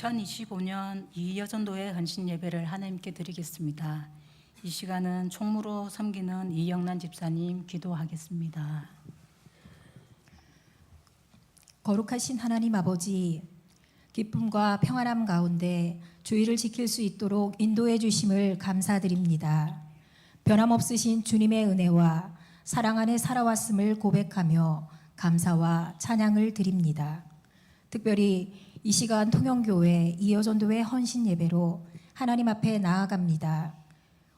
2025년 이여전도회 헌신 예배를 하나님께 드리겠습니다. 이 시간은 총무로 섬기는 이영란 집사님 기도하겠습니다. 거룩하신 하나님 아버지, 기쁨과 평안함 가운데 주의를 지킬 수 있도록 인도해 주심을 감사드립니다. 변함없으신 주님의 은혜와 사랑 안에 살아왔음을 고백하며 감사와 찬양을 드립니다. 특별히 이 시간 통영교회 이여전도회 헌신 예배로 하나님 앞에 나아갑니다.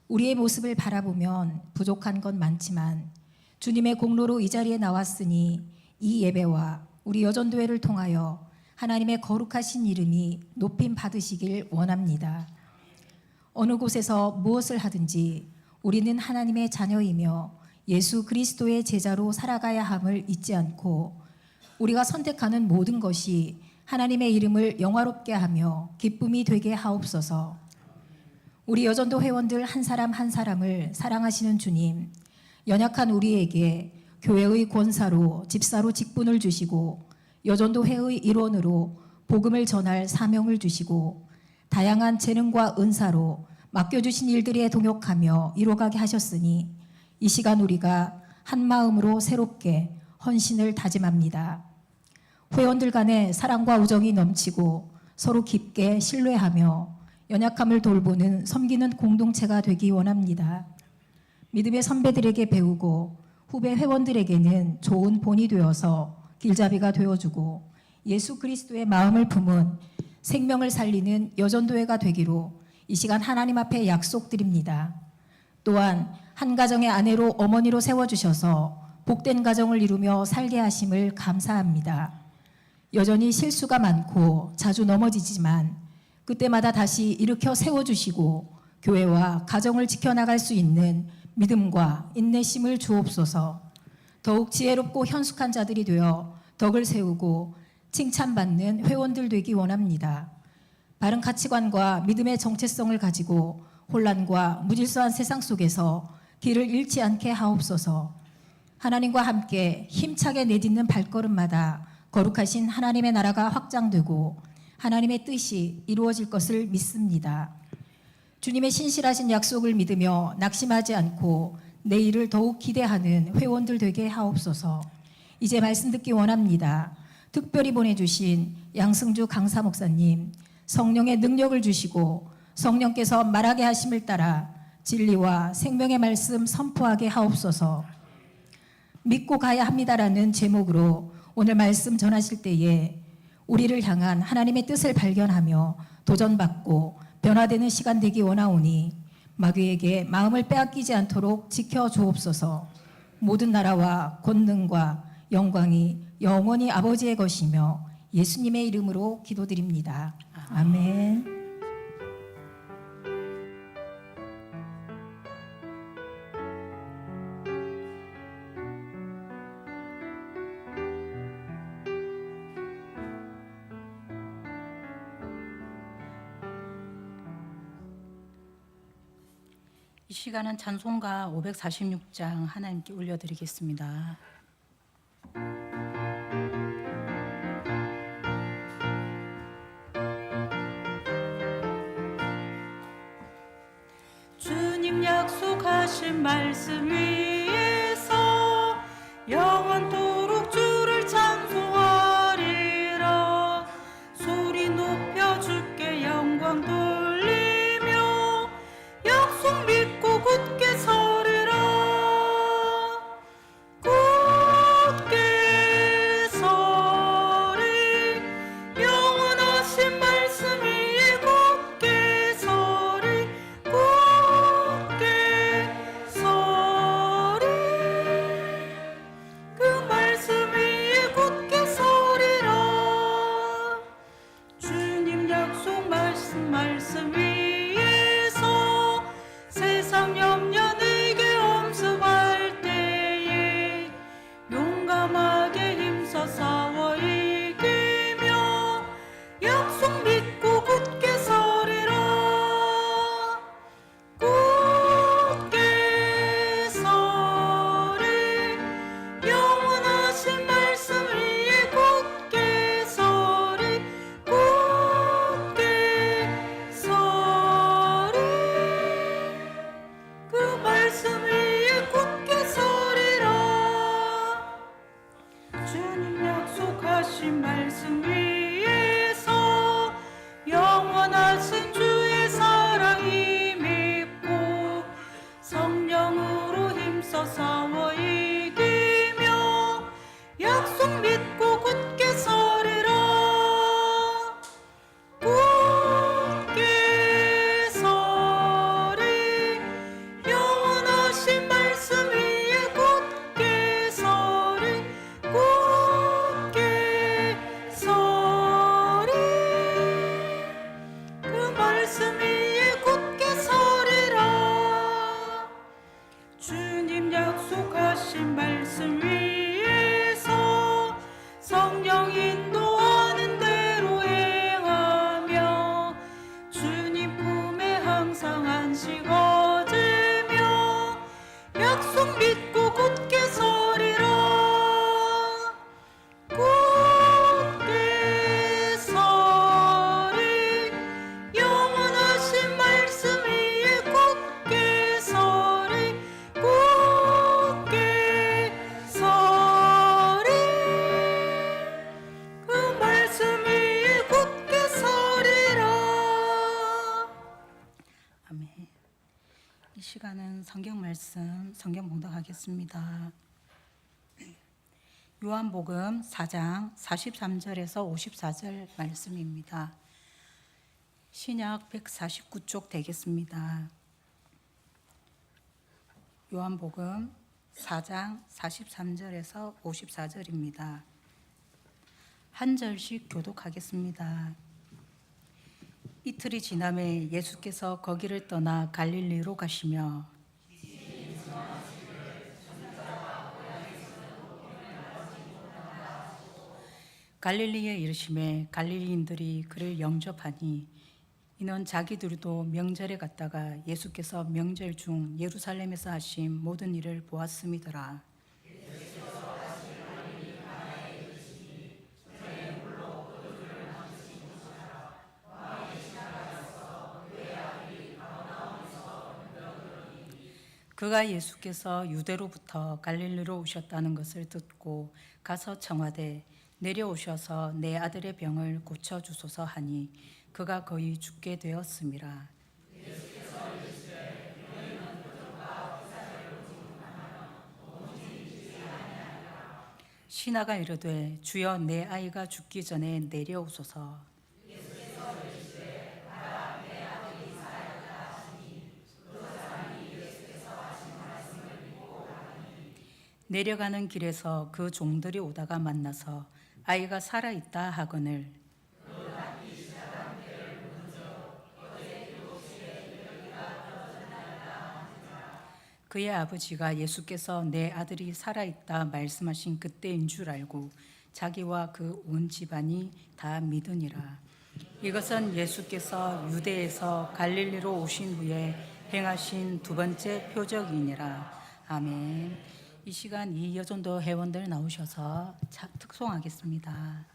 우리의 모습을 바라보면 부족한 건 많지만 주님의 공로로 이 자리에 나왔으니 이 예배와 우리 여전도회를 통하여 하나님의 거룩하신 이름이 높임 받으시길 원합니다. 어느 곳에서 무엇을 하든지 우리는 하나님의 자녀이며 예수 그리스도의 제자로 살아가야 함을 잊지 않고 우리가 선택하는 모든 것이 하나님의 이름을 영화롭게 하며 기쁨이 되게 하옵소서. 우리 여전도 회원들 한 사람 한 사람을 사랑하시는 주님, 연약한 우리에게 교회의 권사로 집사로 직분을 주시고 여전도 회의 일원으로 복음을 전할 사명을 주시고 다양한 재능과 은사로 맡겨주신 일들에 동역하며 이뤄가게 하셨으니 이 시간 우리가 한 마음으로 새롭게 헌신을 다짐합니다. 회원들 간에 사랑과 우정이 넘치고 서로 깊게 신뢰하며 연약함을 돌보는 섬기는 공동체가 되기 원합니다. 믿음의 선배들에게 배우고 후배 회원들에게는 좋은 본이 되어서 길잡이가 되어주고 예수 그리스도의 마음을 품은 생명을 살리는 여전도회가 되기로 이 시간 하나님 앞에 약속드립니다. 또한 한 가정의 아내로 어머니로 세워주셔서 복된 가정을 이루며 살게 하심을 감사합니다. 여전히 실수가 많고 자주 넘어지지만 그때마다 다시 일으켜 세워주시고 교회와 가정을 지켜나갈 수 있는 믿음과 인내심을 주옵소서. 더욱 지혜롭고 현숙한 자들이 되어 덕을 세우고 칭찬받는 회원들 되기 원합니다. 바른 가치관과 믿음의 정체성을 가지고 혼란과 무질서한 세상 속에서 길을 잃지 않게 하옵소서. 하나님과 함께 힘차게 내딛는 발걸음마다 거룩하신 하나님의 나라가 확장되고 하나님의 뜻이 이루어질 것을 믿습니다. 주님의 신실하신 약속을 믿으며 낙심하지 않고 내일을 더욱 기대하는 회원들 되게 하옵소서. 이제 말씀 듣기 원합니다. 특별히 보내주신 양승주 강사 목사님, 성령의 능력을 주시고 성령께서 말하게 하심을 따라 진리와 생명의 말씀 선포하게 하옵소서. 믿고 가야 합니다라는 제목으로 오늘 말씀 전하실 때에 우리를 향한 하나님의 뜻을 발견하며 도전받고 변화되는 시간 되기 원하오니 마귀에게 마음을 빼앗기지 않도록 지켜주옵소서. 모든 나라와 권능과 영광이 영원히 아버지의 것이며 예수님의 이름으로 기도드립니다. 아멘. 이 시간은 찬송가 546장 하나님께 올려드리겠습니다. 주님 약속하신 말씀 위에서 영원토록 주를 찬송하리라. 소리 높여 주께 영광 돌리며 약속 믿고 굳게 서리라. 굳게 서리. 영원하신 말씀 위에 굳게 서리. 굳게 서리. 말씀 위에서 영원하신 주의 사랑이 믿고 성령으로 힘써 싸워 이기며 약속 믿고 굳게 서리라. 굳게 서리 영원하신 말씀 위에 굳게 서리 굳게 서리 그 말씀 위에 굳게 서리라. 주님 약속하신 말씀 위에서 성령 인도하는 대로 행하며 주님 품에 항상 안식 얻으며 약속 믿고 굳게 서리라. 굳게 서리 영원하신 말씀 위에 굳게 서리 굳게 서리 그 말씀 위에 굳게 서리라. 아멘. 이 시간은 성경 말씀 성경 봉독하겠습니다. 요한복음 4장 43절에서 54절 말씀입니다. 신약 149쪽 되겠습니다. 요한복음 4장 43절에서 54절입니다. 한 절씩 교독하겠습니다. 이틀이 지남에 예수께서 거기를 떠나 갈릴리로 가시며 갈릴리에 이르심에 갈릴리인들이 그를 영접하니 이는 자기들도 명절에 갔다가 예수께서 명절 중 예루살렘에서 하신 모든 일을 보았음이더라. 그가 예수께서 유대로부터 갈릴리로 오셨다는 것을 듣고 가서 청하되 내려오셔서 내 아들의 병을 고쳐주소서 하니 그가 거의 죽게 되었음이라. 신하가 이르되 주여 내 아이가 죽기 전에 내려오소서. 내려가는 길에서 그 종들이 오다가 만나서 아이가 살아있다 하거늘 그의 아버지가 예수께서 내 아들이 살아있다 말씀하신 그때인 줄 알고 자기와 그 온 집안이 다 믿으니라. 이것은 예수께서 유대에서 갈릴리로 오신 후에 행하신 두 번째 표적이니라. 아멘. 이 시간 이 여전도 회원들 나오셔서 특송하겠습니다.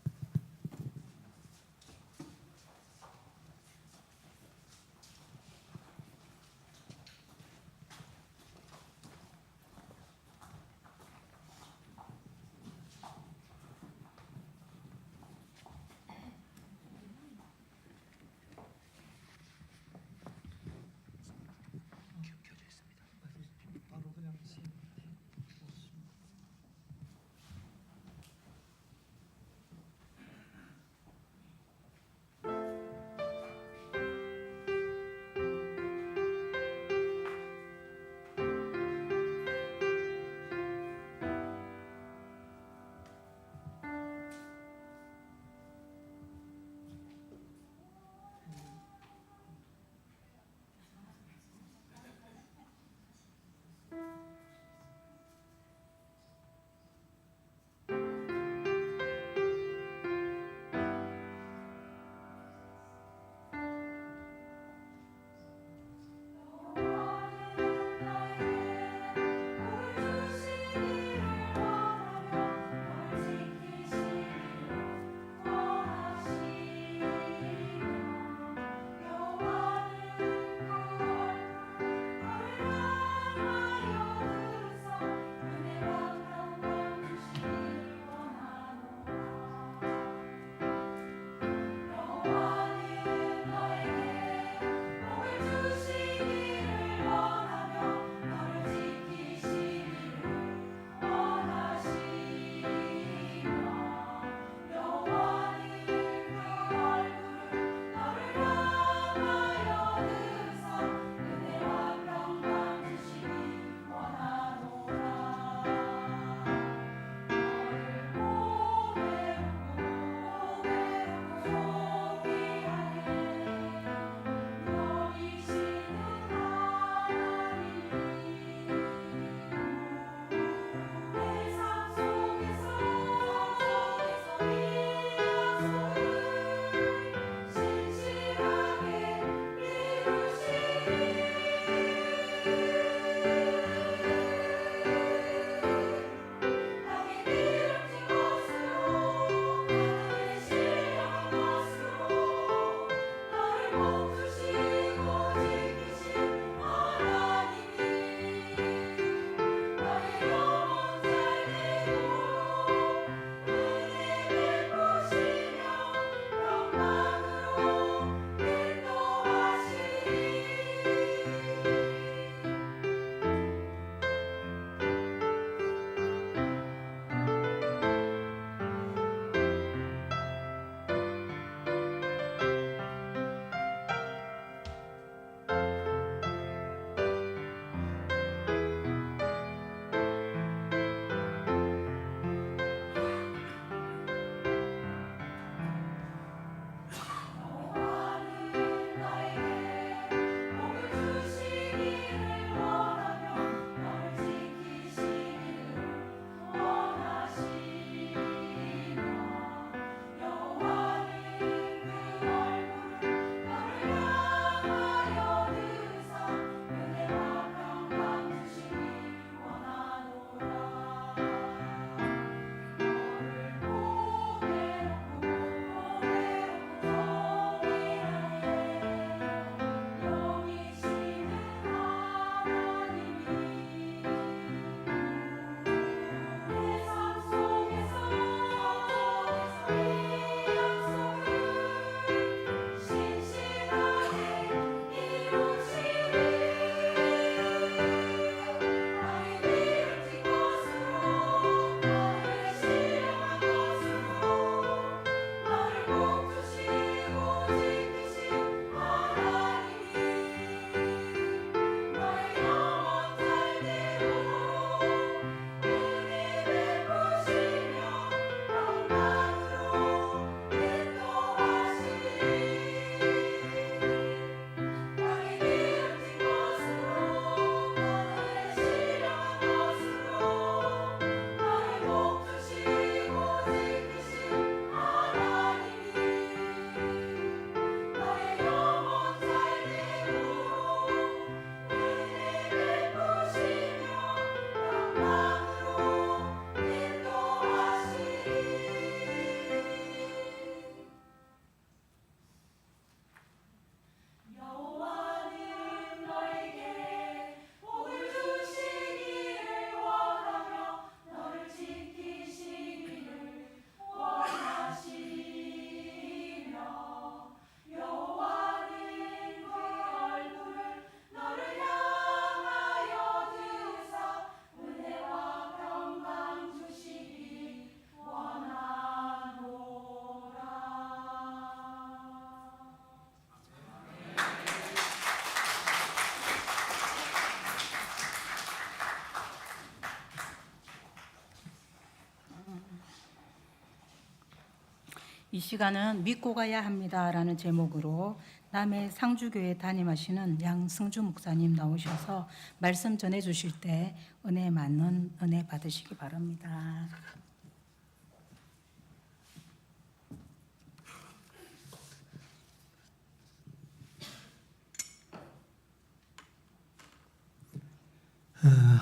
이 시간은 믿고 가야 합니다라는 제목으로 남해 상주교회 담임하시는 양승주 목사님 나오셔서 말씀 전해 주실 때 은혜 많은 은혜 받으시기 바랍니다.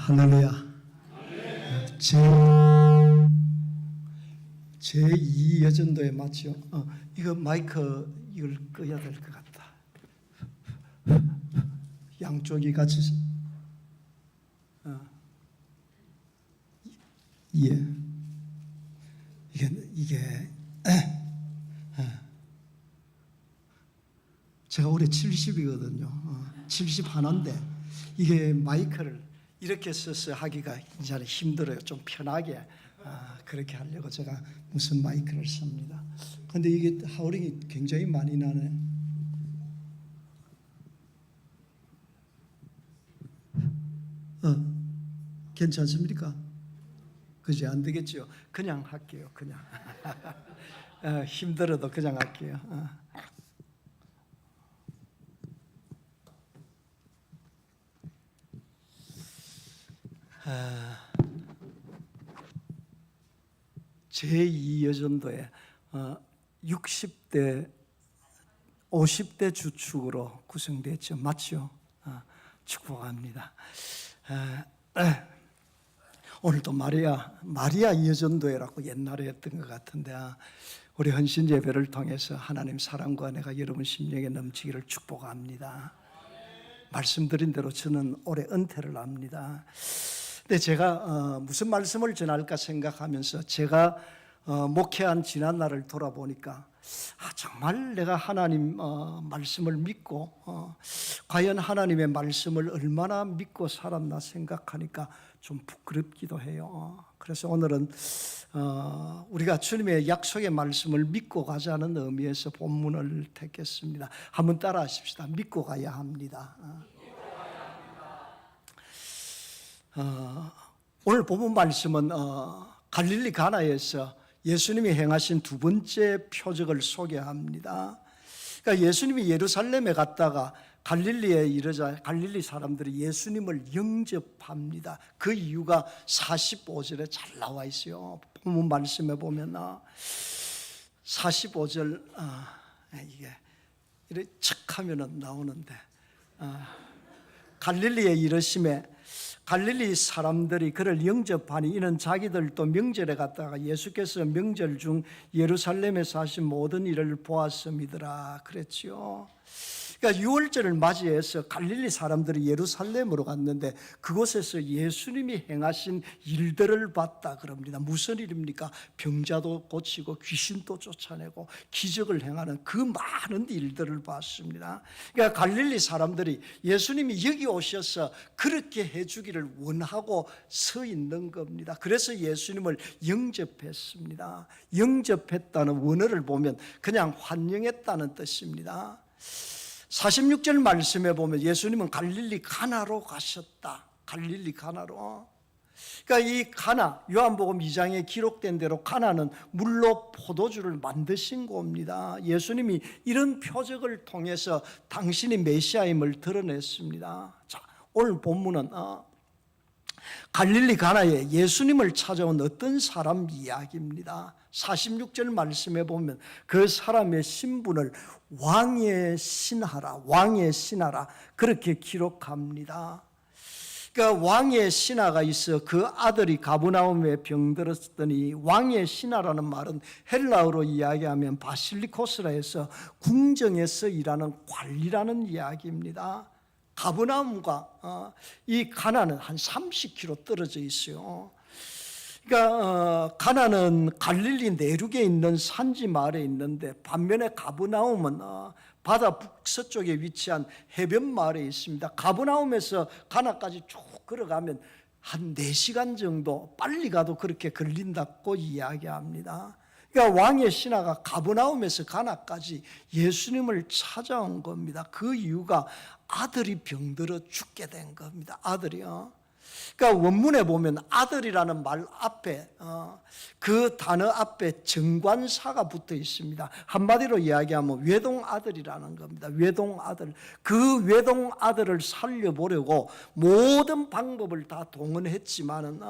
할렐루야. 제2 여전도에 맞죠? 이거 마이크 이걸 꺼야 될 것 같다. 양쪽이 같이 예. 이게 제가 올해 70이거든요. 70 하나인데 이게 마이크를 이렇게 써서 하기가 이제는 힘들어요. 좀 편하게 그렇게 하려고 제가 무슨 마이크를 씁니다. 근데 이게 하우링이 굉장히 많이 나네. 괜찮습니까? 그지? 안 되겠죠? 그냥 할게요. 그냥 힘들어도 그냥 할게요. 제2여전도에 60대 50대 주축으로 구성됐죠. 맞죠? 축복합니다. 오늘도 마리아 여전도회라고 옛날에 했던 것 같은데 우리 헌신 예배를 통해서 하나님 사랑과 내가 여러분 심령에 넘치기를 축복합니다. 말씀드린 대로 저는 올해 은퇴를 합니다. 근데 제가 무슨 말씀을 전할까 생각하면서 제가 목회한 지난 날을 돌아보니까 정말 내가 하나님 말씀을 믿고 과연 하나님의 말씀을 얼마나 믿고 살았나 생각하니까 좀 부끄럽기도 해요. 그래서 오늘은 우리가 주님의 약속의 말씀을 믿고 가자는 의미에서 본문을 택했습니다. 한번 따라 하십시다. 믿고 가야 합니다. 오늘 본문 말씀은 갈릴리 가나에서 예수님이 행하신 두 번째 표적을 소개합니다. 그러니까 예수님이 예루살렘에 갔다가 갈릴리에 이르자 갈릴리 사람들이 예수님을 영접합니다. 그 이유가 45절에 잘 나와 있어요. 본문 말씀에 보면 45절 이게 이렇게 척 하면은 나오는데 갈릴리에 이르심에 갈릴리 사람들이 그를 영접하니 이는 자기들도 명절에 갔다가 예수께서 명절 중 예루살렘에서 하신 모든 일을 보았음이더라 그랬죠. 그러니까 유월절을 맞이해서 갈릴리 사람들이 예루살렘으로 갔는데 그곳에서 예수님이 행하신 일들을 봤다 그럽니다. 무슨 일입니까? 병자도 고치고 귀신도 쫓아내고 기적을 행하는 그 많은 일들을 봤습니다. 그러니까 갈릴리 사람들이 예수님이 여기 오셔서 그렇게 해주기를 원하고 서 있는 겁니다. 그래서 예수님을 영접했습니다. 영접했다는 원어를 보면 그냥 환영했다는 뜻입니다. 46절 말씀에 보면 예수님은 갈릴리 가나로 가셨다. 갈릴리 가나로. 그러니까 이 가나, 요한복음 2장에 기록된 대로 가나는 물로 포도주를 만드신 곳입니다. 예수님이 이런 표적을 통해서 당신이 메시아임을 드러냈습니다. 자, 오늘 본문은 갈릴리 가나에 예수님을 찾아온 어떤 사람 이야기입니다. 46절 말씀에 보면 그 사람의 신분을 왕의 신하라 그렇게 기록합니다. 그러니까 왕의 신하가 있어 그 아들이 가브나움에 병들었더니 왕의 신하라는 말은 헬라어로 이야기하면 바실리코스라 해서 궁정에서 일하는 관리라는 이야기입니다. 가브나움과 이 가나는 한 30km 떨어져 있어요. 그러니까 가나는 갈릴리 내륙에 있는 산지 마을에 있는데 반면에 가브나움은 바다 북서쪽에 위치한 해변 마을에 있습니다. 가브나움에서 가나까지 쭉 걸어가면 한 4시간 정도 빨리 가도 그렇게 걸린다고 이야기합니다. 그러니까 왕의 신하가 가브나움에서 가나까지 예수님을 찾아온 겁니다. 그 이유가 아들이 병들어 죽게 된 겁니다. 아들이요. 그러니까 원문에 보면 아들이라는 말 앞에 그 단어 앞에 정관사가 붙어 있습니다. 한마디로 이야기하면 외동아들이라는 겁니다. 외동아들. 그 외동아들을 살려보려고 모든 방법을 다 동원했지만은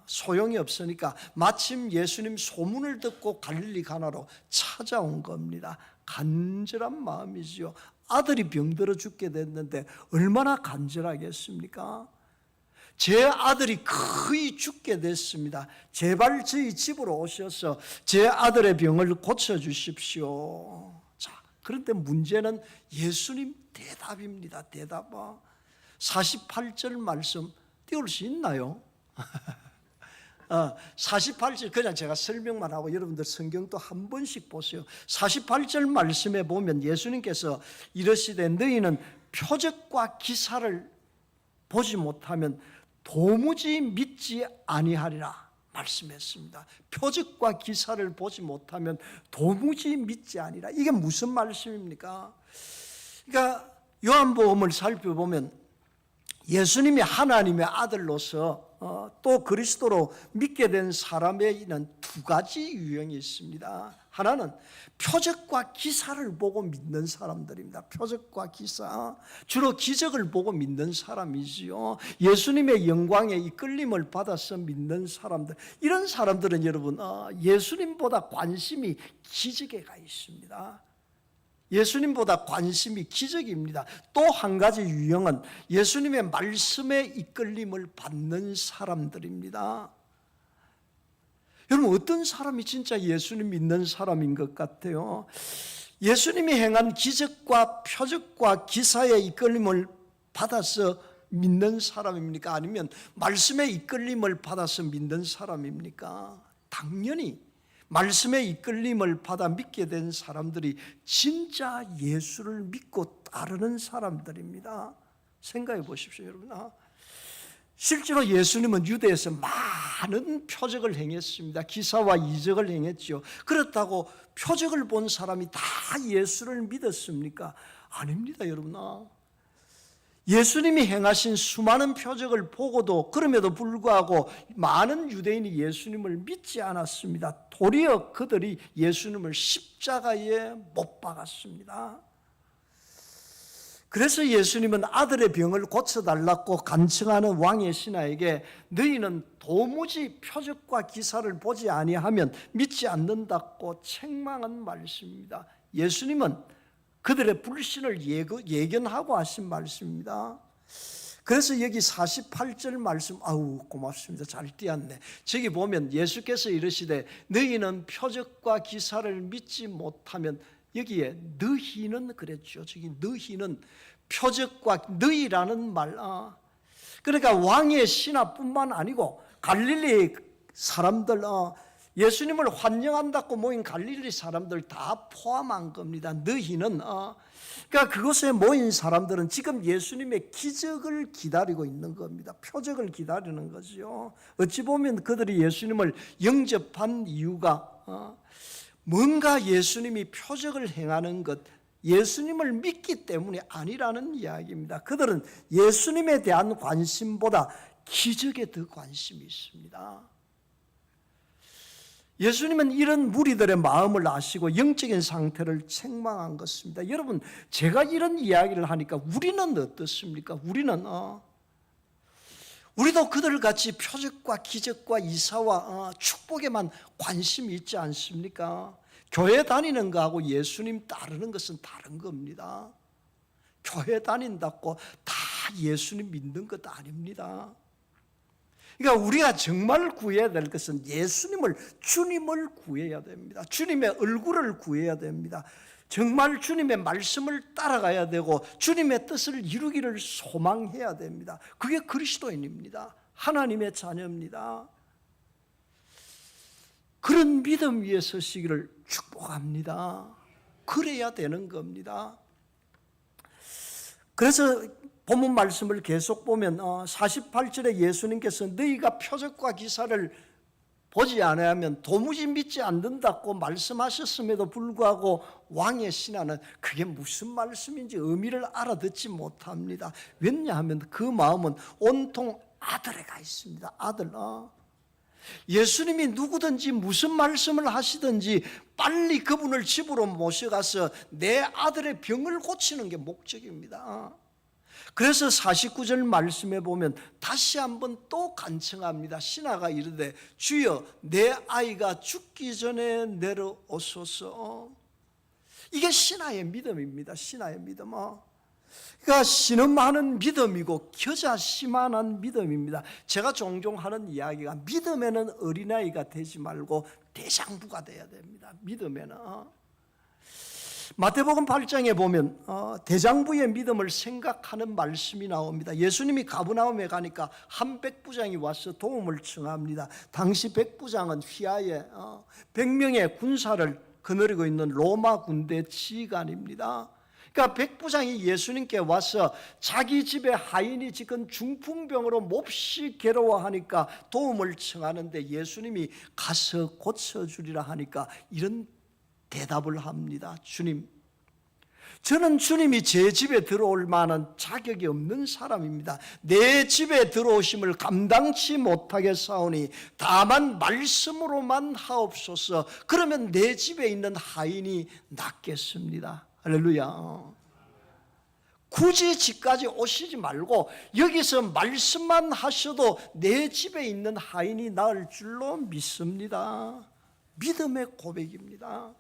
소용이 없으니까 마침 예수님 소문을 듣고 갈릴리 가나로 찾아온 겁니다. 간절한 마음이지요. 아들이 병들어 죽게 됐는데 얼마나 간절하겠습니까? 제 아들이 거의 죽게 됐습니다. 제발 저희 집으로 오셔서 제 아들의 병을 고쳐주십시오. 자, 그런데 문제는 예수님 대답입니다. 대답. 48절 말씀 띄울 수 있나요? 48절 그냥 제가 설명만 하고 여러분들 성경도 한 번씩 보세요. 48절 말씀에 보면 예수님께서 이르시되 너희는 표적과 기사를 보지 못하면 도무지 믿지 아니하리라 말씀했습니다. 표적과 기사를 보지 못하면 도무지 믿지 아니라. 이게 무슨 말씀입니까? 그러니까 요한복음을 살펴보면 예수님이 하나님의 아들로서 또 그리스도로 믿게 된 사람에는 두 가지 유형이 있습니다. 하나는 표적과 기사를 보고 믿는 사람들입니다. 표적과 기사, 주로 기적을 보고 믿는 사람이지요. 예수님의 영광에 이끌림을 받아서 믿는 사람들, 이런 사람들은 여러분 예수님보다 관심이 기적에 가 있습니다. 예수님보다 관심이 기적입니다. 또 한 가지 유형은 예수님의 말씀에 이끌림을 받는 사람들입니다. 여러분, 어떤 사람이 진짜 예수님 믿는 사람인 것 같아요? 예수님이 행한 기적과 표적과 기사에 이끌림을 받아서 믿는 사람입니까? 아니면 말씀에 이끌림을 받아서 믿는 사람입니까? 당연히 말씀에 이끌림을 받아 믿게 된 사람들이 진짜 예수를 믿고 따르는 사람들입니다. 생각해 보십시오, 여러분. 실제로 예수님은 유대에서 많은 표적을 행했습니다. 기사와 이적을 행했죠. 그렇다고 표적을 본 사람이 다 예수를 믿었습니까? 아닙니다, 여러분. 예수님이 행하신 수많은 표적을 보고도 그럼에도 불구하고 많은 유대인이 예수님을 믿지 않았습니다. 도리어 그들이 예수님을 십자가에 못 박았습니다. 그래서 예수님은 아들의 병을 고쳐달라고 간청하는 왕의 신하에게 너희는 도무지 표적과 기사를 보지 아니하면 믿지 않는다고 책망한 말씀입니다. 예수님은 그들의 불신을 예견하고 하신 말씀입니다. 그래서 여기 48절 말씀, 아우 고맙습니다. 잘 띄었네. 저기 보면 예수께서 이르시되 너희는 표적과 기사를 믿지 못하면, 여기에 너희는 그랬죠. 저기 너희는 표적과 너희라는 말, 그러니까 왕의 신하뿐만 아니고 갈릴리 사람들, 예수님을 환영한다고 모인 갈릴리 사람들 다 포함한 겁니다. 너희는 그러니까 그곳에 모인 사람들은 지금 예수님의 기적을 기다리고 있는 겁니다. 표적을 기다리는 거죠. 어찌 보면 그들이 예수님을 영접한 이유가 뭔가 예수님이 표적을 행하는 것, 예수님을 믿기 때문이 아니라는 이야기입니다. 그들은 예수님에 대한 관심보다 기적에 더 관심이 있습니다. 예수님은 이런 무리들의 마음을 아시고 영적인 상태를 책망한 것입니다. 여러분, 제가 이런 이야기를 하니까 우리는 어떻습니까? 우리도 그들같이 표적과 기적과 이사와 축복에만 관심이 있지 않습니까? 교회 다니는 거하고 예수님 따르는 것은 다른 겁니다. 교회 다닌다고 다 예수님 믿는 것 아닙니다. 그러니까 우리가 정말 구해야 될 것은 주님을 구해야 됩니다. 주님의 얼굴을 구해야 됩니다. 정말 주님의 말씀을 따라가야 되고 주님의 뜻을 이루기를 소망해야 됩니다. 그게 그리스도인입니다. 하나님의 자녀입니다. 그런 믿음 위에 서시기를 축복합니다. 그래야 되는 겁니다. 그래서 본문 말씀을 계속 보면 48절에 예수님께서 너희가 표적과 기사를 보지 않으면 도무지 믿지 않는다고 말씀하셨음에도 불구하고 왕의 신하는 그게 무슨 말씀인지 의미를 알아듣지 못합니다. 왜냐하면 그 마음은 온통 아들에가 있습니다. 아들. 예수님이 누구든지 무슨 말씀을 하시든지 빨리 그분을 집으로 모셔가서 내 아들의 병을 고치는 게 목적입니다. 그래서 49절 말씀에 보면 다시 한번 또 간청합니다. 신하가 이르되 주여 내 아이가 죽기 전에 내려오소서. 이게 신하의 믿음입니다. 신하의 믿음. 그러니까 신음하는 믿음이고 겨자씨만한 믿음입니다. 제가 종종 하는 이야기가 믿음에는 어린아이가 되지 말고 대장부가 돼야 됩니다. 믿음에는. 마태복음 8장에 보면 대장부의 믿음을 생각하는 말씀이 나옵니다. 예수님이 가브나움에 가니까 한 백부장이 와서 도움을 청합니다. 당시 백부장은 휘하에 100명의 군사를 거느리고 있는 로마 군대 지휘관입니다. 그러니까 백부장이 예수님께 와서 자기 집에 하인이 지금 중풍병으로 몹시 괴로워하니까 도움을 청하는데 예수님이 가서 고쳐주리라 하니까 이런 대답을 합니다. 주님, 저는 주님이 제 집에 들어올 만한 자격이 없는 사람입니다. 내 집에 들어오심을 감당치 못하겠사오니 다만 말씀으로만 하옵소서. 그러면 내 집에 있는 하인이 낫겠습니다. 할렐루야. 굳이 집까지 오시지 말고 여기서 말씀만 하셔도 내 집에 있는 하인이 나을 줄로 믿습니다. 믿음의 고백입니다.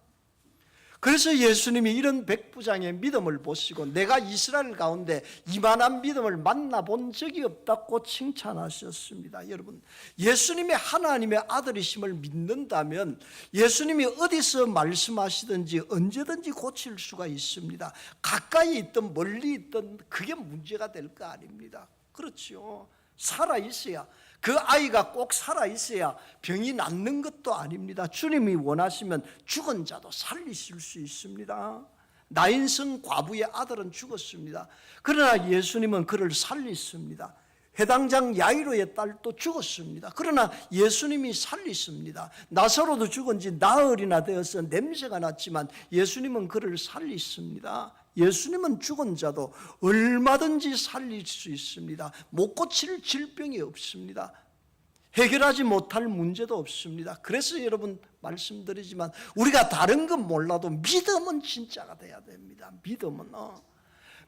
그래서 예수님이 이런 백부장의 믿음을 보시고 내가 이스라엘 가운데 이만한 믿음을 만나본 적이 없다고 칭찬하셨습니다. 여러분, 예수님이 하나님의 아들이심을 믿는다면 예수님이 어디서 말씀하시든지 언제든지 고칠 수가 있습니다. 가까이 있든 멀리 있든 그게 문제가 될 거 아닙니다. 그렇죠. 살아있어야, 그 아이가 꼭 살아있어야 병이 낫는 것도 아닙니다. 주님이 원하시면 죽은 자도 살리실 수 있습니다. 나인성 과부의 아들은 죽었습니다. 그러나 예수님은 그를 살리십니다. 회당장 야이로의 딸도 죽었습니다. 그러나 예수님이 살리십니다. 나사로도 죽은 지 나흘이나 되어서 냄새가 났지만 예수님은 그를 살리십니다. 예수님은 죽은 자도 얼마든지 살릴 수 있습니다. 못 고칠 질병이 없습니다. 해결하지 못할 문제도 없습니다. 그래서 여러분 말씀드리지만 우리가 다른 건 몰라도 믿음은 진짜가 돼야 됩니다.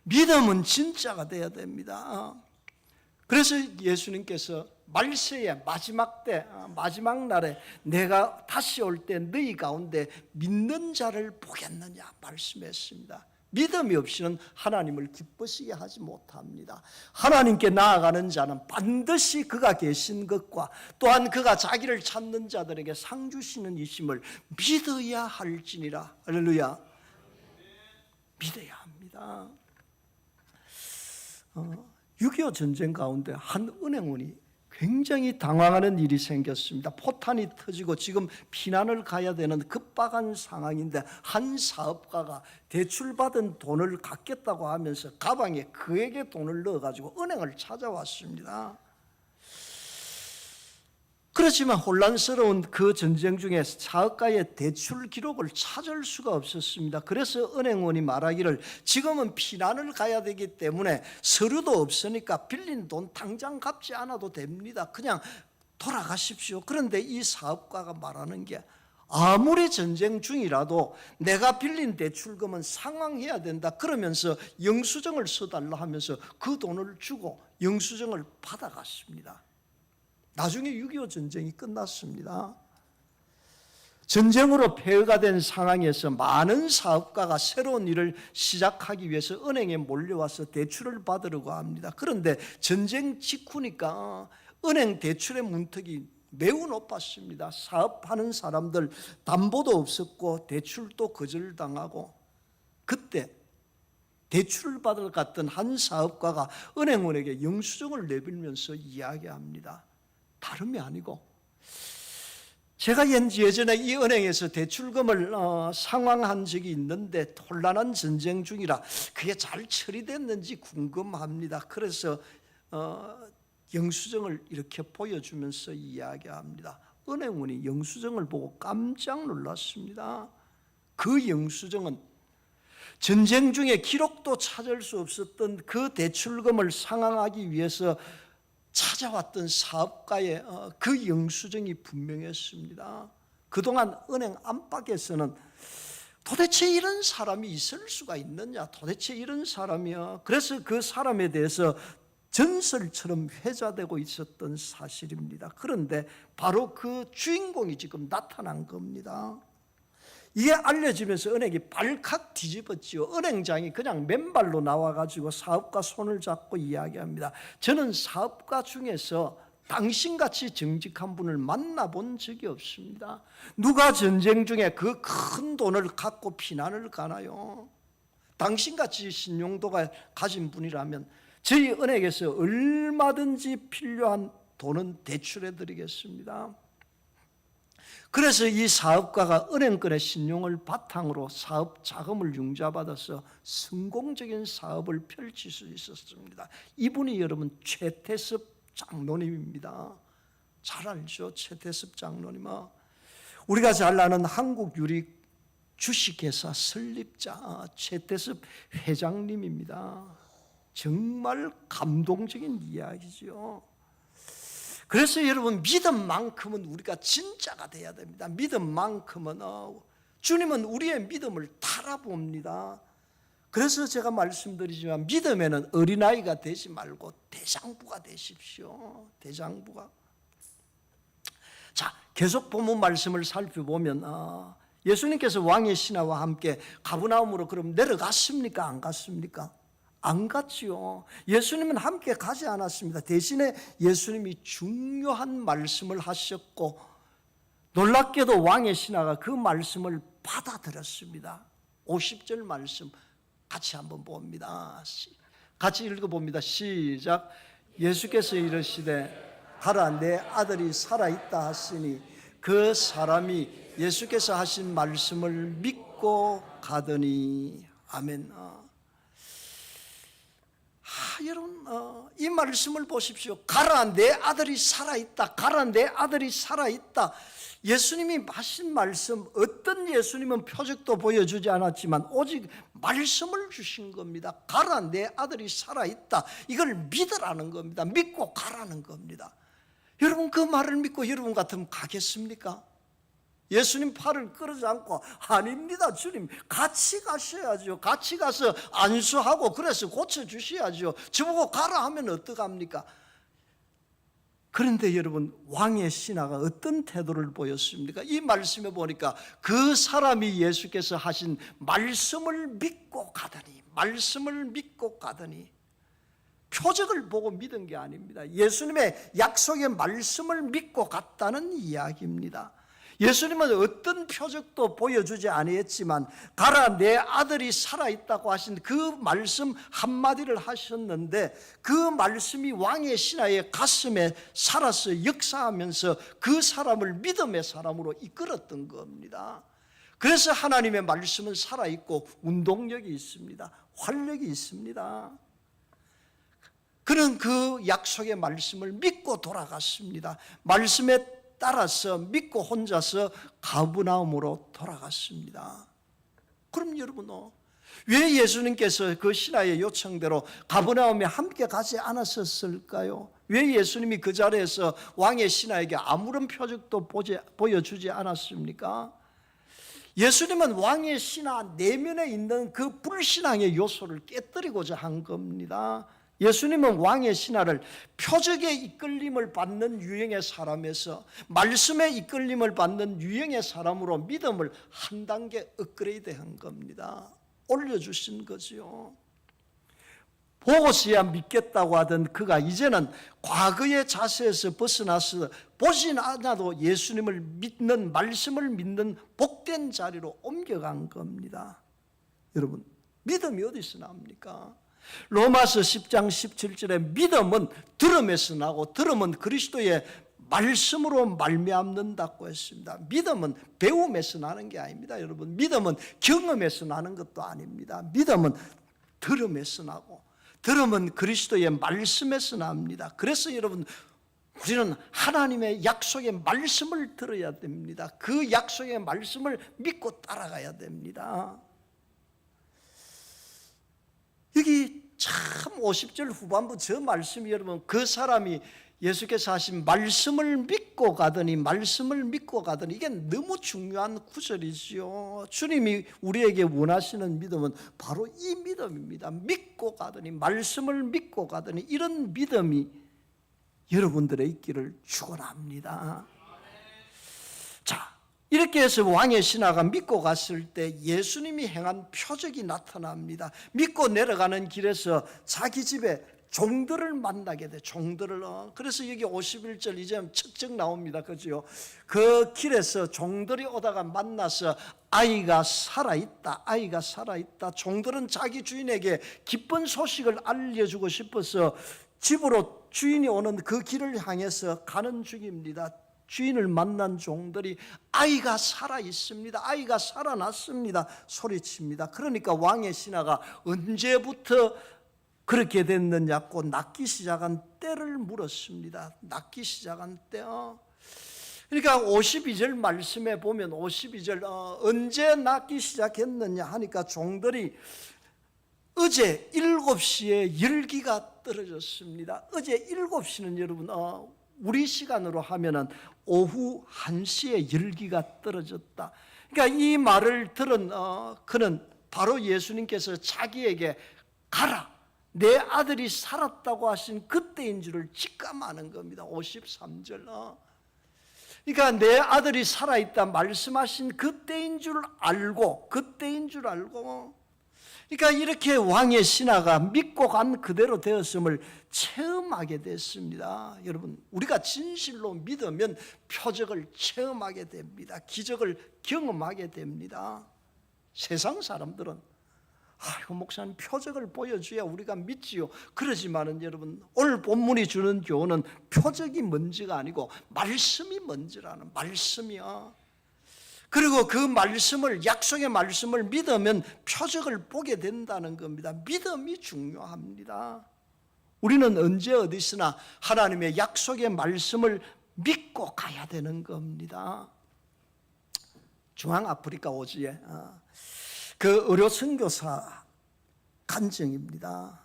믿음은 진짜가 돼야 됩니다. 그래서 예수님께서 말세의 마지막 때, 마지막 날에 내가 다시 올 때 너희 가운데 믿는 자를 보겠느냐 말씀했습니다. 믿음이 없이는 하나님을 기쁘시게 하지 못합니다. 하나님께 나아가는 자는 반드시 그가 계신 것과 또한 그가 자기를 찾는 자들에게 상 주시는 이심을 믿어야 할지니라. 할렐루야. 믿어야 합니다. 6.25 전쟁 가운데 한 은행원이 굉장히 당황하는 일이 생겼습니다. 포탄이 터지고 지금 피난을 가야 되는 급박한 상황인데 한 사업가가 대출받은 돈을 갚겠다고 하면서 가방에 그에게 돈을 넣어가지고 은행을 찾아왔습니다. 그렇지만 혼란스러운 그 전쟁 중에 사업가의 대출 기록을 찾을 수가 없었습니다. 그래서 은행원이 말하기를 지금은 피난을 가야 되기 때문에 서류도 없으니까 빌린 돈 당장 갚지 않아도 됩니다. 그냥 돌아가십시오. 그런데 이 사업가가 말하는 게 아무리 전쟁 중이라도 내가 빌린 대출금은 상환해야 된다. 그러면서 영수증을 써달라 하면서 그 돈을 주고 영수증을 받아갔습니다. 나중에 6.25 전쟁이 끝났습니다. 전쟁으로 폐허가 된 상황에서 많은 사업가가 새로운 일을 시작하기 위해서 은행에 몰려와서 대출을 받으려고 합니다. 그런데 전쟁 직후니까 은행 대출의 문턱이 매우 높았습니다. 사업하는 사람들 담보도 없었고 대출도 거절당하고, 그때 대출을 받으러 갔던 한 사업가가 은행원에게 영수증을 내밀면서 이야기합니다. 다름이 아니고 제가 예전에 이 은행에서 대출금을 상환한 적이 있는데 혼란한 전쟁 중이라 그게 잘 처리됐는지 궁금합니다. 그래서 영수증을 이렇게 보여주면서 이야기합니다. 은행원이 영수증을 보고 깜짝 놀랐습니다. 그 영수증은 전쟁 중에 기록도 찾을 수 없었던 그 대출금을 상환하기 위해서 찾아왔던 사업가의 그 영수증이 분명했습니다. 그동안 은행 안팎에서는 도대체 이런 사람이 있을 수가 있느냐, 도대체 이런 사람이야. 그래서 그 사람에 대해서 전설처럼 회자되고 있었던 사실입니다. 그런데 바로 그 주인공이 지금 나타난 겁니다. 이게 알려지면서 은행이 발칵 뒤집었지요. 은행장이 그냥 맨발로 나와가지고 사업가 손을 잡고 이야기합니다. 저는 사업가 중에서 당신같이 정직한 분을 만나본 적이 없습니다. 누가 전쟁 중에 그 큰 돈을 갖고 피난을 가나요? 당신같이 신용도가 가진 분이라면 저희 은행에서 얼마든지 필요한 돈은 대출해 드리겠습니다. 그래서 이 사업가가 은행권의 신용을 바탕으로 사업 자금을 융자받아서 성공적인 사업을 펼칠 수 있었습니다. 이분이 여러분 최태섭 장로님입니다. 잘 알죠? 최태섭 장로님. 우리가 잘 아는 한국유리 주식회사 설립자 최태섭 회장님입니다. 정말 감동적인 이야기죠. 그래서 여러분 믿음만큼은 우리가 진짜가 돼야 됩니다. 믿음만큼은 주님은 우리의 믿음을 달아봅니다. 그래서 제가 말씀드리지만 믿음에는 어린아이가 되지 말고 대장부가 되십시오. 대장부가. 자, 계속 본문 말씀을 살펴보면 예수님께서 왕의 신하와 함께 가버나움으로 그럼 내려갔습니까? 안 갔습니까? 안 갔지요. 예수님은 함께 가지 않았습니다. 대신에 예수님이 중요한 말씀을 하셨고 놀랍게도 왕의 신하가 그 말씀을 받아들였습니다. 50절 말씀 같이 한번 봅니다. 같이 읽어봅니다. 시작. 예수께서 이르시되 가라 내 아들이 살아있다 하시니 그 사람이 예수께서 하신 말씀을 믿고 가더니 아멘. 여러분 이 말씀을 보십시오. 가라 내 아들이 살아있다. 가라 내 아들이 살아있다. 예수님이 하신 말씀, 어떤 예수님은 표적도 보여주지 않았지만 오직 말씀을 주신 겁니다. 가라 내 아들이 살아있다. 이걸 믿으라는 겁니다. 믿고 가라는 겁니다. 여러분 그 말을 믿고 여러분 같으면 가겠습니까? 예수님 팔을 끌어잡고 아닙니다 주님, 같이 가셔야죠. 같이 가서 안수하고 그래서 고쳐주셔야죠. 저보고 가라 하면 어떡합니까? 그런데 여러분 왕의 신하가 어떤 태도를 보였습니까? 이 말씀에 보니까 그 사람이 예수께서 하신 말씀을 믿고 가더니, 말씀을 믿고 가더니, 표적을 보고 믿은 게 아닙니다. 예수님의 약속의 말씀을 믿고 갔다는 이야기입니다. 예수님은 어떤 표적도 보여주지 아니했지만 가라 내 아들이 살아있다고 하신 그 말씀 한마디를 하셨는데 그 말씀이 왕의 신하의 가슴에 살아서 역사하면서 그 사람을 믿음의 사람으로 이끌었던 겁니다. 그래서 하나님의 말씀은 살아있고 운동력이 있습니다. 활력이 있습니다. 그는 그 약속의 말씀을 믿고 돌아갔습니다. 말씀에 따라서 믿고 혼자서 가버나움으로 돌아갔습니다. 그럼 여러분 왜 예수님께서 그 신하의 요청대로 가버나움에 함께 가지 않았을까요? 왜 예수님이 그 자리에서 왕의 신하에게 아무런 표적도 보여주지 않았습니까? 예수님은 왕의 신하 내면에 있는 그 불신앙의 요소를 깨뜨리고자 한 겁니다. 예수님은 왕의 신하를 표적의 이끌림을 받는 유형의 사람에서 말씀의 이끌림을 받는 유형의 사람으로 믿음을 한 단계 업그레이드한 겁니다. 올려주신 거죠. 보고서야 믿겠다고 하던 그가 이제는 과거의 자세에서 벗어나서 보진 않아도 예수님을 믿는, 말씀을 믿는 복된 자리로 옮겨간 겁니다. 여러분 믿음이 어디서 나옵니까? 로마서 10장 17절에 믿음은 들음에서 나고 들음은 그리스도의 말씀으로 말미암는다고 했습니다. 믿음은 배움에서 나는 게 아닙니다. 여러분 믿음은 경험에서 나는 것도 아닙니다. 믿음은 들음에서 나고 들음은 그리스도의 말씀에서 납니다. 그래서 여러분 우리는 하나님의 약속의 말씀을 들어야 됩니다. 그 약속의 말씀을 믿고 따라가야 됩니다. 여기 참 50절 후반부 저 말씀이 여러분 그 사람이 예수께서 하신 말씀을 믿고 가더니 이게 너무 중요한 구절이지요. 주님이 우리에게 원하시는 믿음은 바로 이 믿음입니다. 믿고 가더니, 말씀을 믿고 가더니, 이런 믿음이 여러분들의 있기를 축원합니다. 자, 이렇게 해서 왕의 신하가 믿고 갔을 때 예수님이 행한 표적이 나타납니다. 믿고 내려가는 길에서 자기 집에 종들을 만나게 돼. 종들을. 그래서 여기 51절 이제 척척 나옵니다. 그죠? 그 길에서 종들이 오다가 만나서 아이가 살아있다. 아이가 살아있다. 종들은 자기 주인에게 기쁜 소식을 알려주고 싶어서 집으로 주인이 오는 그 길을 향해서 가는 중입니다. 주인을 만난 종들이 아이가 살아있습니다. 아이가 살아났습니다. 소리칩니다. 그러니까 왕의 신하가 언제부터 그렇게 됐느냐고 낳기 시작한 때를 물었습니다. 낳기 시작한 때. 그러니까 52절 말씀에 보면 52절 언제 낳기 시작했느냐 하니까 종들이 어제 7시에 열기가 떨어졌습니다. 어제 7시는 여러분 우리 시간으로 하면은 오후 1시에 열기가 떨어졌다. 그러니까 이 말을 들은 그는 바로 예수님께서 자기에게 가라, 내 아들이 살았다고 하신 그때인 줄을 직감하는 겁니다. 53절. 그러니까 내 아들이 살아있다 말씀하신 그때인 줄 알고, 그러니까 이렇게 왕의 신하가 믿고 간 그대로 되었음을 체험하게 됐습니다. 여러분, 우리가 진실로 믿으면 표적을 체험하게 됩니다. 기적을 경험하게 됩니다. 세상 사람들은 아이고, 목사님 표적을 보여줘야 우리가 믿지요. 그러지만은 여러분, 오늘 본문이 주는 교훈은 표적이 먼저가 아니고 말씀이 먼저라는, 말씀이요. 그리고 그 말씀을, 약속의 말씀을 믿으면 표적을 보게 된다는 겁니다. 믿음이 중요합니다. 우리는 언제 어디서나 하나님의 약속의 말씀을 믿고 가야 되는 겁니다. 중앙아프리카 오지에 그 의료 선교사 간증입니다.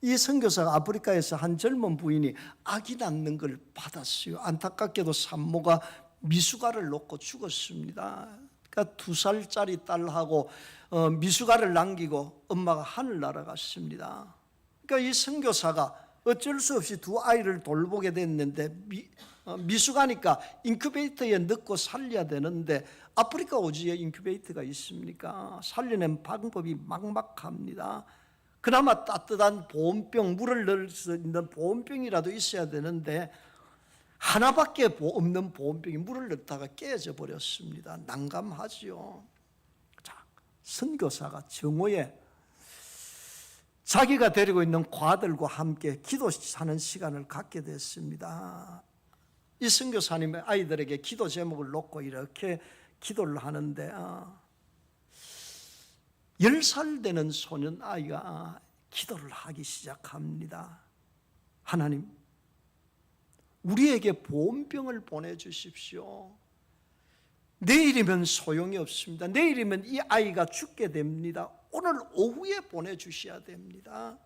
이 선교사가 아프리카에서 한 젊은 부인이 아기 낳는 걸 받았어요. 안타깝게도 산모가 미숙아를 놓고 죽었습니다. 그러니까 2살짜리 딸하고 미숙아를 남기고 엄마가 하늘 날아갔습니다. 그러니까 이 선교사가 어쩔 수 없이 두 아이를 돌보게 됐는데 미숙하니까 인큐베이터에 넣고 살려야 되는데 아프리카 오지에 인큐베이터가 있습니까? 살려낸 방법이 막막합니다. 그나마 따뜻한 보온병, 물을 넣을 수 있는 보온병이라도 있어야 되는데 하나밖에 없는 보온병이 물을 넣다가 깨져 버렸습니다. 난감하지요. 자, 선교사가 정오에 자기가 데리고 있는 과들과 함께 기도하는 시간을 갖게 됐습니다. 이 선교사님의 아이들에게 기도 제목을 놓고 이렇게 기도를 하는데 10살 되는 소년 아이가 기도를 하기 시작합니다. 하나님, 우리에게 보온병을 보내주십시오. 내일이면 소용이 없습니다. 내일이면 이 아이가 죽게 됩니다. 오늘 오후에 보내주셔야 됩니다.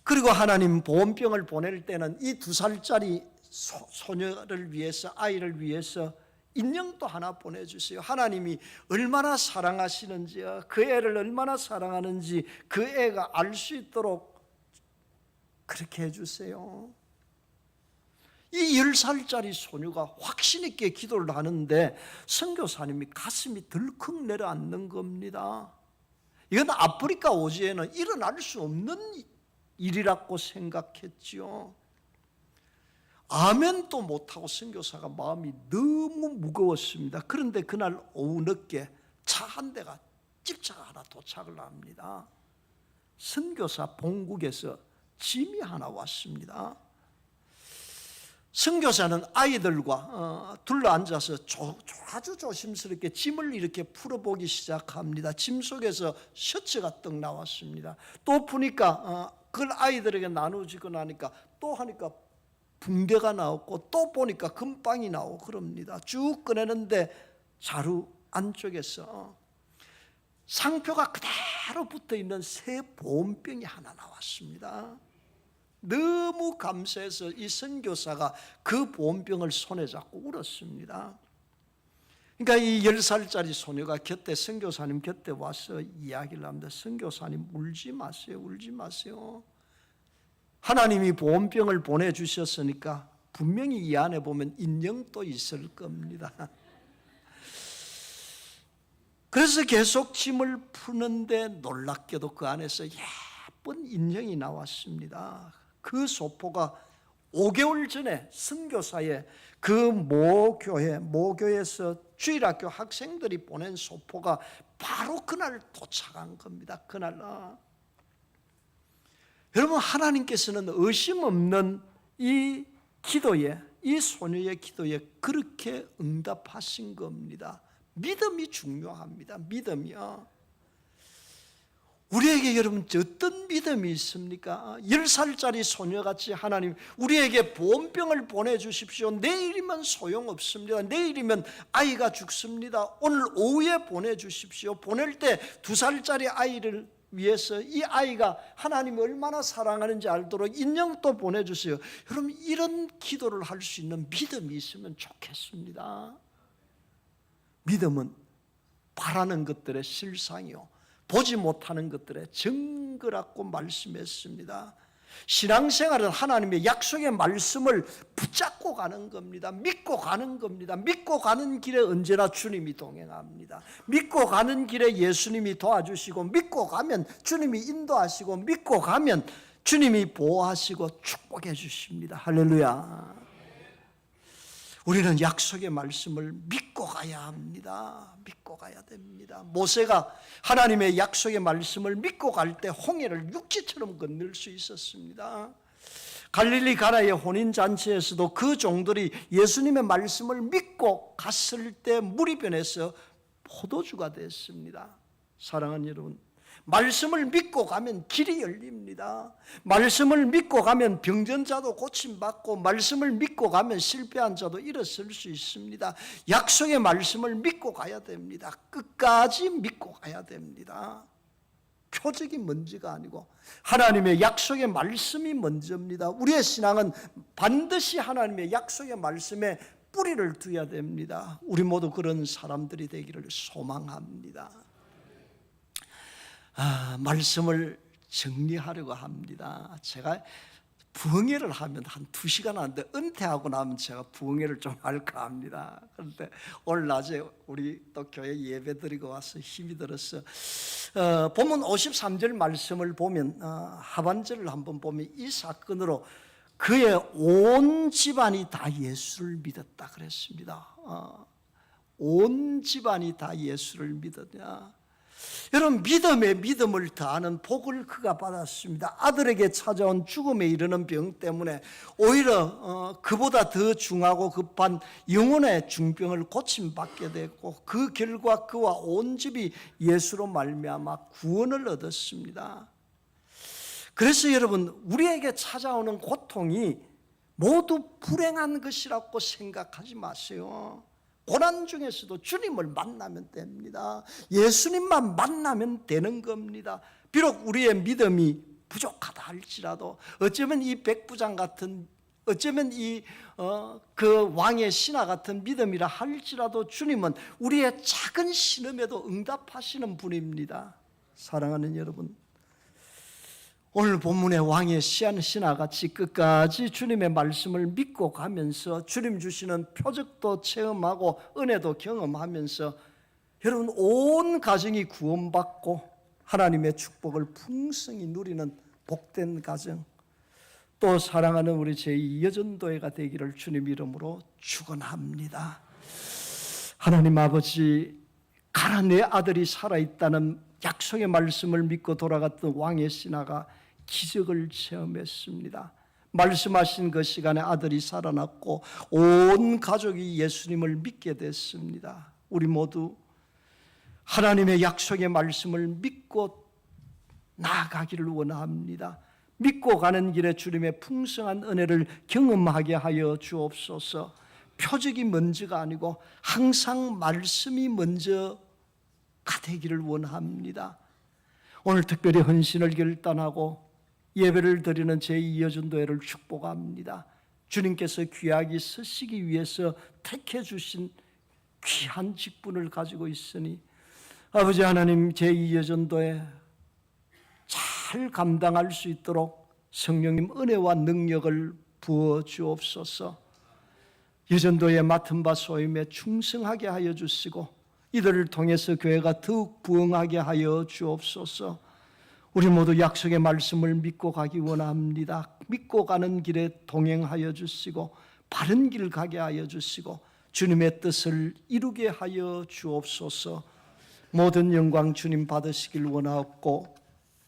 그리고 하나님, 보온병을 보낼 때는 이 2살짜리 소녀를 위해서, 아이를 위해서 인형도 하나 보내주세요. 하나님이 얼마나 사랑하시는지요, 그 애를 얼마나 사랑하는지 그 애가 알 수 있도록 그렇게 해주세요. 이 10살짜리 소녀가 확신 있게 기도를 하는데 선교사님이 가슴이 덜컥 내려앉는 겁니다. 이건 아프리카 오지에는 일어날 수 없는 일이라고 생각했지요. 아멘도 못하고 선교사가 마음이 너무 무거웠습니다. 그런데 그날 오후 늦게 차 한 대가, 집차가 하나 도착을 합니다. 선교사 본국에서 짐이 하나 왔습니다. 선교사는 아이들과 둘러앉아서 아주 조심스럽게 짐을 이렇게 풀어보기 시작합니다. 짐 속에서 셔츠가 떡 나왔습니다. 또 보니까 그걸 아이들에게 나누지고 나니까 또 하니까 붕대가 나왔고, 또 보니까 금빵이 나오고 그럽니다. 쭉 꺼내는데 자루 안쪽에서 상표가 그대로 붙어있는 새 보온병이 하나 나왔습니다. 너무 감사해서 이 선교사가 그 보온병을 손에 잡고 울었습니다. 그러니까 이 10살짜리 소녀가 곁에, 선교사님 곁에 와서 이야기를 합니다. 선교사님, 울지 마세요. 울지 마세요. 하나님이 보온병을 보내주셨으니까 분명히 이 안에 보면 인형도 있을 겁니다. 그래서 계속 짐을 푸는데 놀랍게도 그 안에서 예쁜 인형이 나왔습니다. 그 소포가 5개월 전에 선교사의 그 모교에서 주일학교 학생들이 보낸 소포가 바로 그날 도착한 겁니다. 그날. 여러분, 하나님께서는 의심 없는 이 기도에, 이 소녀의 기도에 그렇게 응답하신 겁니다. 믿음이 중요합니다. 믿음이요. 우리에게 여러분 어떤 믿음이 있습니까? 10살짜리 소녀같이 하나님 우리에게 보온병을 보내주십시오. 내일이면 소용없습니다. 내일이면 아이가 죽습니다. 오늘 오후에 보내주십시오. 보낼 때 2살짜리 아이를 위해서 이 아이가 하나님이 얼마나 사랑하는지 알도록 인형도 보내주세요. 여러분, 이런 기도를 할 수 있는 믿음이 있으면 좋겠습니다. 믿음은 바라는 것들의 실상이요, 보지 못하는 것들의 증거라고 말씀했습니다. 신앙생활은 하나님의 약속의 말씀을 붙잡고 가는 겁니다. 믿고 가는 겁니다. 믿고 가는 길에 언제나 주님이 동행합니다. 믿고 가는 길에 예수님이 도와주시고, 믿고 가면 주님이 인도하시고, 믿고 가면 주님이 보호하시고 축복해 주십니다. 할렐루야. 우리는 약속의 말씀을 믿고 가야 합니다. 믿고 가야 됩니다. 모세가 하나님의 약속의 말씀을 믿고 갈 때 홍해를 육지처럼 건널 수 있었습니다. 갈릴리 가나의 혼인잔치에서도 그 종들이 예수님의 말씀을 믿고 갔을 때 물이 변해서 포도주가 됐습니다. 사랑하는 여러분, 말씀을 믿고 가면 길이 열립니다. 말씀을 믿고 가면 병든 자도 고침받고, 말씀을 믿고 가면 실패한 자도 일어설 수 있습니다. 약속의 말씀을 믿고 가야 됩니다. 끝까지 믿고 가야 됩니다. 표적이 먼저가 아니고 하나님의 약속의 말씀이 먼저입니다. 우리의 신앙은 반드시 하나님의 약속의 말씀에 뿌리를 두어야 됩니다. 우리 모두 그런 사람들이 되기를 소망합니다. 말씀을 정리하려고 합니다. 제가 부흥회를 하면 한 2시간 하는데 은퇴하고 나면 제가 부흥회를 좀 할까 합니다. 그런데 오늘 낮에 우리 또 교회 예배 드리고 와서 힘이 들어서 본문 53절 말씀을 보면 하반절을 한번 보면 이 사건으로 그의 온 집안이 다 예수를 믿었다 그랬습니다. 온 집안이 다 예수를 믿었냐. 여러분, 믿음에 믿음을 더하는 복을 그가 받았습니다. 아들에게 찾아온 죽음에 이르는 병 때문에 오히려 그보다 더 중하고 급한 영혼의 중병을 고침받게 됐고, 그 결과 그와 온 집이 예수로 말미암아 구원을 얻었습니다. 그래서 여러분, 우리에게 찾아오는 고통이 모두 불행한 것이라고 생각하지 마세요. 고난 중에서도 주님을 만나면 됩니다. 예수님만 만나면 되는 겁니다. 비록 우리의 믿음이 부족하다 할지라도, 어쩌면 이 백부장 같은, 어쩌면 그 왕의 신하 같은 믿음이라 할지라도 주님은 우리의 작은 신음에도 응답하시는 분입니다. 사랑하는 여러분, 오늘 본문의 왕의 신하같이 끝까지 주님의 말씀을 믿고 가면서 주님 주시는 표적도 체험하고 은혜도 경험하면서 여러분 온 가정이 구원받고 하나님의 축복을 풍성히 누리는 복된 가정, 또 사랑하는 우리 제2 여전도회가 되기를 주님 이름으로 축원합니다. 하나님 아버지, 가라 내 아들이 살아있다는 약속의 말씀을 믿고 돌아갔던 왕의 신하가 기적을 체험했습니다. 말씀하신 그 시간에 아들이 살아났고 온 가족이 예수님을 믿게 됐습니다. 우리 모두 하나님의 약속의 말씀을 믿고 나아가기를 원합니다. 믿고 가는 길에 주님의 풍성한 은혜를 경험하게 하여 주옵소서. 표적이 먼저가 아니고 항상 말씀이 먼저가 되기를 원합니다. 오늘 특별히 헌신을 결단하고 예배를 드리는 제2여전도회를 축복합니다. 주님께서 귀하게 쓰시기 위해서 택해 주신 귀한 직분을 가지고 있으니 아버지 하나님, 제2여전도회 잘 감당할 수 있도록 성령님 은혜와 능력을 부어 주옵소서. 여전도에 맡은 바 소임에 충성하게 하여 주시고 이들을 통해서 교회가 더욱 부흥하게 하여 주옵소서. 우리 모두 약속의 말씀을 믿고 가기 원합니다. 믿고 가는 길에 동행하여 주시고 바른 길 가게 하여 주시고 주님의 뜻을 이루게 하여 주옵소서. 모든 영광 주님 받으시길 원하옵고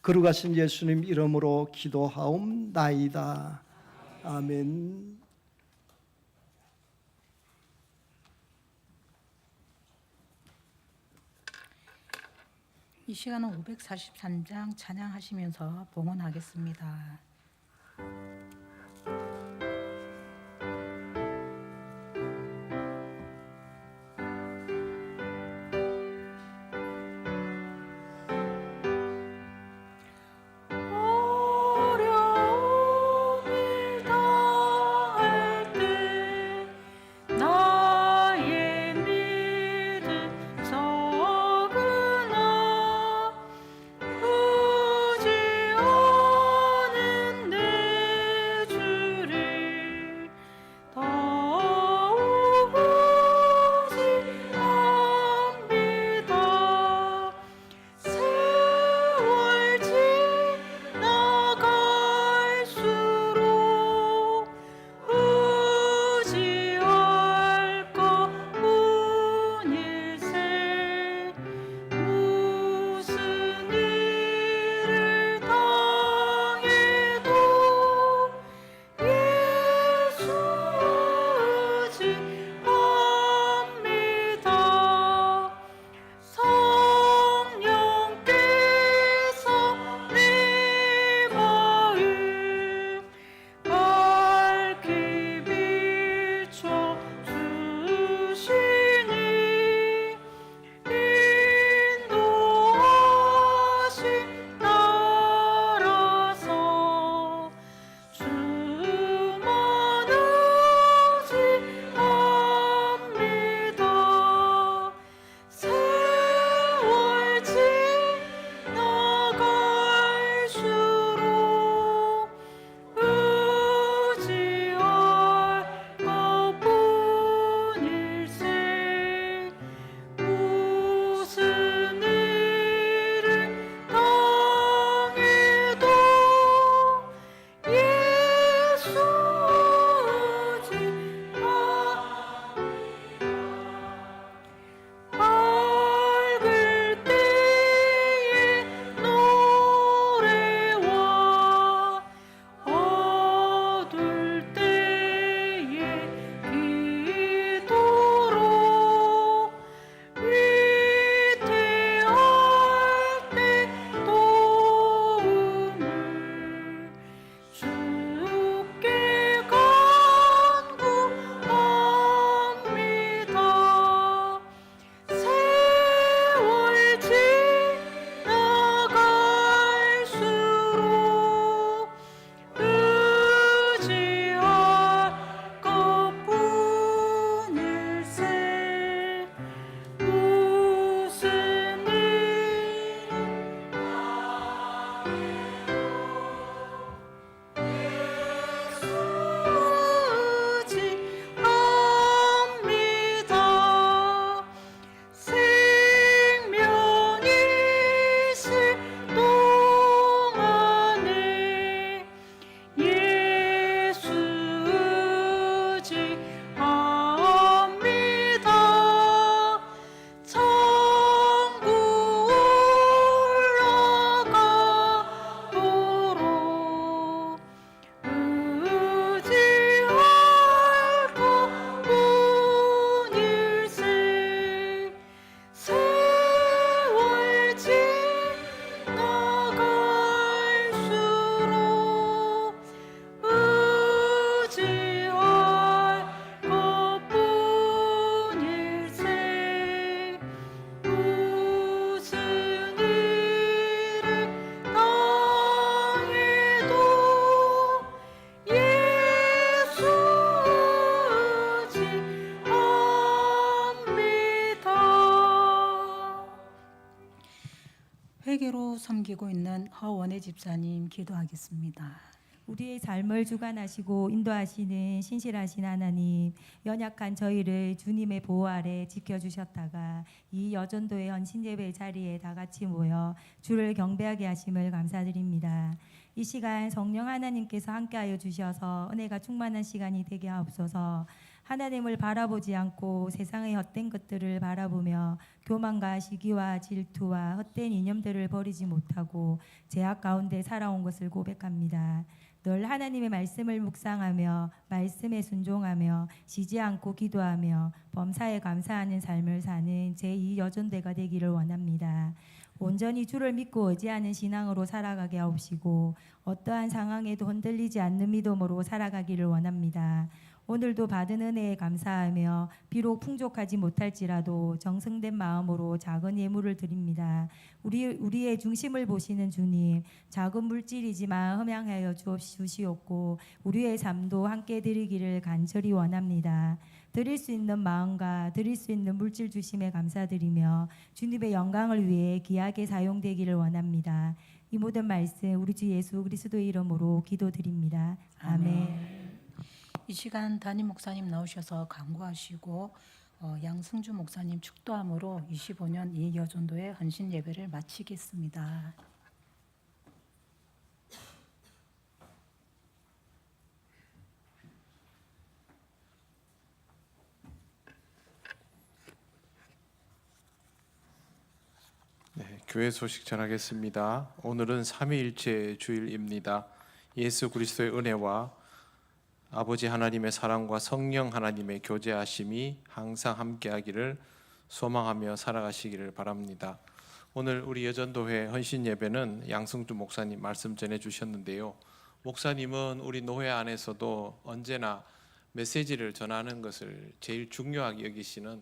거룩하신 예수님 이름으로 기도하옵나이다. 아멘. 이 시간은 543장 찬양하시면서 봉헌하겠습니다. 어려운 일 당할 때 나의 믿음 적으나 의지하는 내 서구 섬기고 있는 허원혜 집사님 기도하겠습니다. 우리의 삶을 주관하시고 인도하시는 신실하신 하나님, 연약한 저희를 주님의 보호 아래 지켜주셨다가 이 여전도의 헌신예배 자리에 다 같이 모여 주를 경배하게 하심을 감사드립니다. 이 시간 성령 하나님께서 함께하여 주셔서 은혜가 충만한 시간이 되게 하옵소서. 하나님을 바라보지 않고 세상의 헛된 것들을 바라보며 교만과 시기와 질투와 헛된 이념들을 버리지 못하고 죄악 가운데 살아온 것을 고백합니다. 늘 하나님의 말씀을 묵상하며 말씀에 순종하며 쉬지 않고 기도하며 범사에 감사하는 삶을 사는 제2 여전대가 되기를 원합니다. 온전히 주를 믿고 의지하는 신앙으로 살아가게 하옵시고 어떠한 상황에도 흔들리지 않는 믿음으로 살아가기를 원합니다. 오늘도 받은 은혜에 감사하며 비록 풍족하지 못할지라도 정성된 마음으로 작은 예물을 드립니다. 우리의 중심을 보시는 주님, 작은 물질이지만 흠양하여 주시옵고 우리의 삶도 함께 드리기를 간절히 원합니다. 드릴 수 있는 마음과 드릴 수 있는 물질 주심에 감사드리며 주님의 영광을 위해 귀하게 사용되기를 원합니다. 이 모든 말씀 우리 주 예수 그리스도의 이름으로 기도드립니다. 아멘. 이 시간 담임 목사님 나오셔서 강구하시고 양승주 목사님 축도함으로 25년 이 여전도의 헌신 예배를 마치겠습니다. 네, 교회 소식 전하겠습니다. 오늘은 삼위일체 주일입니다. 예수 그리스도의 은혜와 아버지 하나님의 사랑과 성령 하나님의 교제하심이 항상 함께하기를 소망하며 살아가시기를 바랍니다. 오늘 우리 여전도회 헌신 예배는 양승주 목사님 말씀 전해 주셨는데요. 목사님은 우리 노회 안에서도 언제나 메시지를 전하는 것을 제일 중요하게 여기시는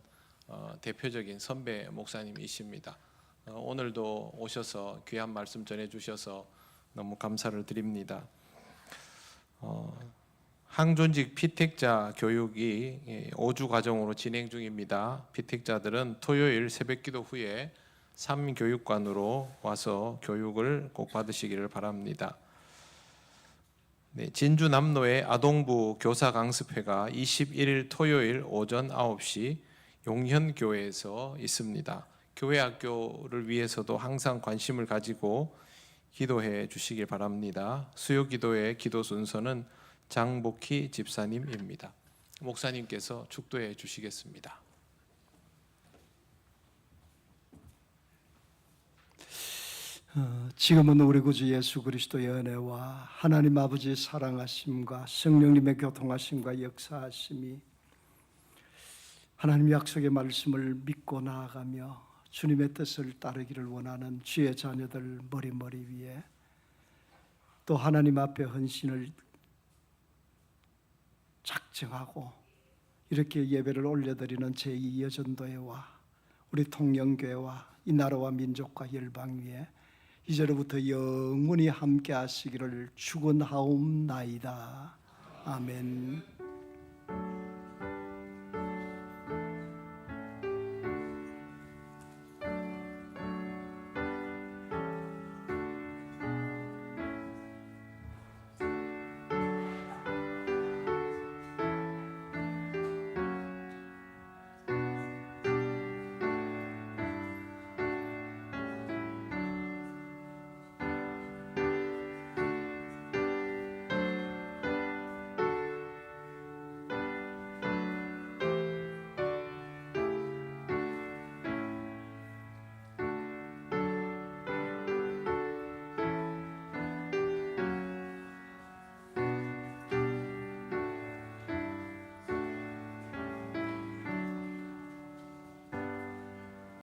대표적인 선배 목사님이십니다. 오늘도 오셔서 귀한 말씀 전해 주셔서 너무 감사를 드립니다. 항존직 피택자 교육이 5주 과정으로 진행 중입니다. 피택자들은 토요일 새벽기도 후에 3교육관으로 와서 교육을 꼭 받으시기를 바랍니다. 네, 진주 남로의 아동부 교사 강습회가 21일 토요일 오전 9시 용현교회에서 있습니다. 교회 학교를 위해서도 항상 관심을 가지고 기도해 주시길 바랍니다. 수요기도의 기도 순서는 장복희 집사님입니다. 목사님께서 축도해 주시겠습니다. 지금은 우리 구주 예수 그리스도의 은혜와 하나님 아버지의 사랑하심과 성령님의 교통하심과 역사하심이 하나님 약속의 말씀을 믿고 나아가며 주님의 뜻을 따르기를 원하는 주의 자녀들 머리 위에 또 하나님 앞에 헌신을 작정하고 이렇게 예배를 올려드리는 제2 여전도회와 우리 통영교회와 이 나라와 민족과 열방 위에 이제로부터 영원히 함께 하시기를 축원하옵나이다. 아멘.